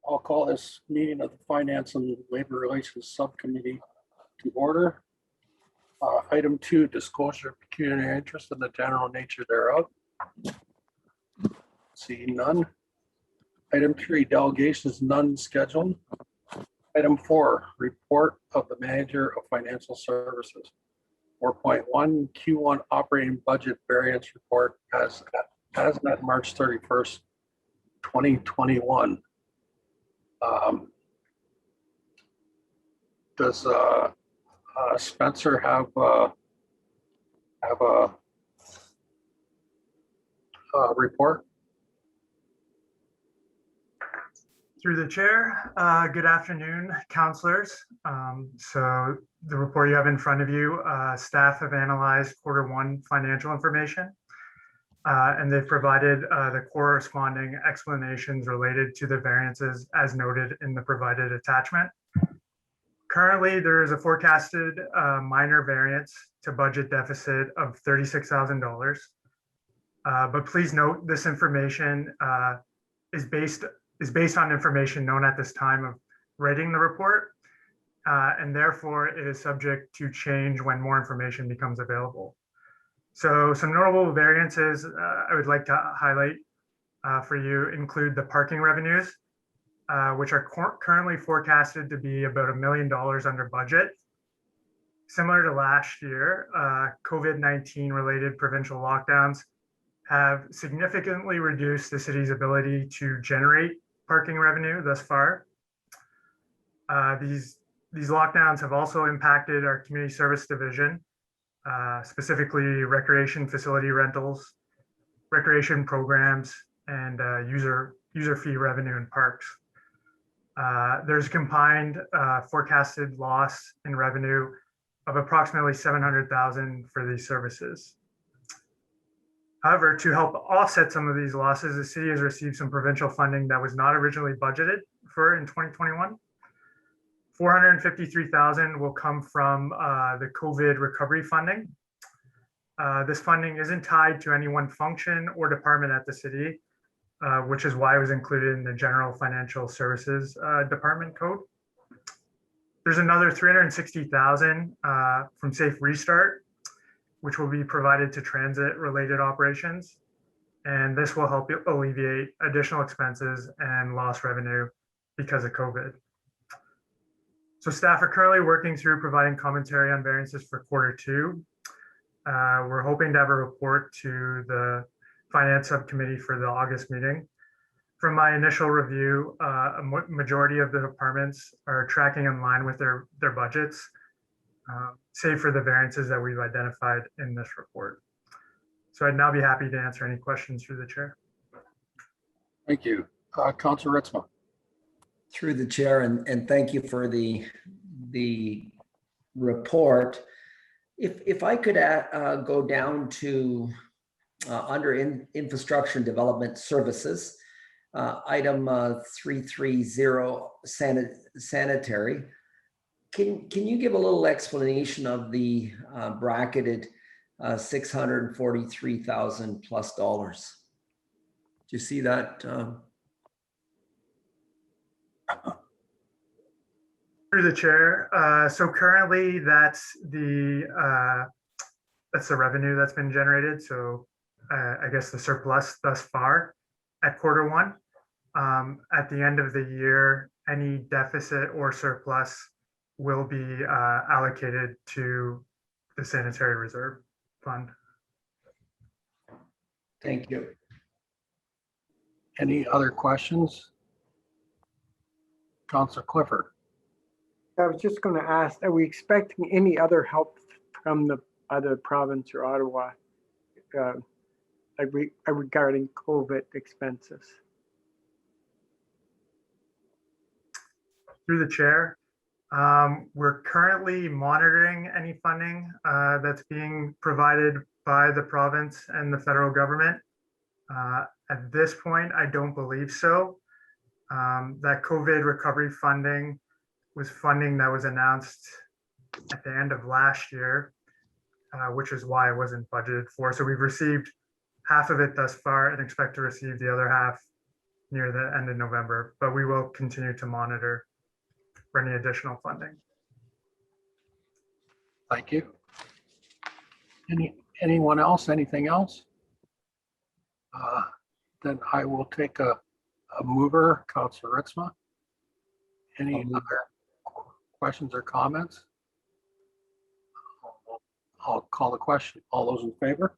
I'll call this meeting of the Finance and Labor Relations Subcommittee to order. Item 2, disclosure of pecuniary interest and the general nature thereof. Seeing none. Item 3, delegations, none scheduled. Item 4, report of the manager of financial services. 4.1, Q1 operating budget variance report as met March 31st, 2021. Does Spencer have a report? Through the chair, good afternoon, councillors. So the report you have in front of you, staff have analyzed Q1 financial information, and they've provided the corresponding explanations related to the variances as noted in the provided attachment. Currently, there is a forecasted minor variance to budget deficit of $36,000. But please note this information is based on information known at this time of writing the report, and therefore it is subject to change when more information becomes available. So some notable variances I would like to highlight for you include the parking revenues, which are currently forecasted to be about $1 million under budget. Similar to last year, COVID-19 related provincial lockdowns have significantly reduced the city's ability to generate parking revenue thus far. These lockdowns have also impacted our community service division, specifically recreation facility rentals, recreation programs, and user fee revenue in parks. There's combined forecasted loss in revenue of approximately $700,000 for these services. However, to help offset some of these losses, the city has received some provincial funding that was not originally budgeted for in 2021. $453,000 will come from the COVID recovery funding. This funding isn't tied to any one function or department at the city, which is why it was included in the General Financial Services Department code. There's another $360,000 from Safe Restart, which will be provided to transit-related operations. And this will help alleviate additional expenses and lost revenue because of COVID. So staff are currently working through providing commentary on variances for Q2. We're hoping to have a report to the Finance Subcommittee for the August meeting. From my initial review, a majority of the departments are tracking in line with their budgets, save for the variances that we've identified in this report. So I'd now be happy to answer any questions through the chair. Thank you. Councillor Ritzma. Through the chair, and thank you for the report. If I could go down to under infrastructure and development services, item 330 sanitary. Can you give a little explanation of the bracketed $643,000 plus dollars? Do you see that? Through the chair. So currently that's the revenue that's been generated. So I guess the surplus thus far at Q1. At the end of the year, any deficit or surplus will be allocated to the sanitary reserve fund. Thank you. Any other questions? Councillor Clifford. I was just going to ask, are we expecting any other help from the other province or Ottawa regarding COVID expenses? Through the chair, we're currently monitoring any funding that's being provided by the province and the federal government. At this point, I don't believe so. That COVID recovery funding was funding that was announced at the end of last year, which is why it wasn't budgeted for. So we've received half of it thus far and expect to receive the other half near the end of November, but we will continue to monitor for any additional funding. Thank you. Anyone else, anything else? Then I will take a mover, Councilor Ritzma. Any I'll move. other questions or comments? I'll call the question. All those in favor?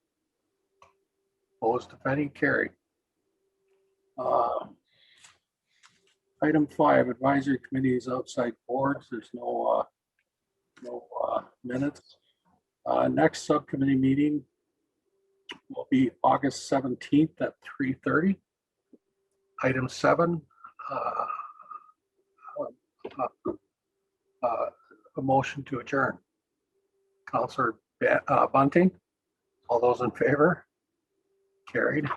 Opposed, if any, carried. Item 5, advisory committees, outside boards. There's no minutes. Next subcommittee meeting will be August 17th at 3:30. Item 7, a motion to adjourn. Councilor Bunting, all those in favor? Carried.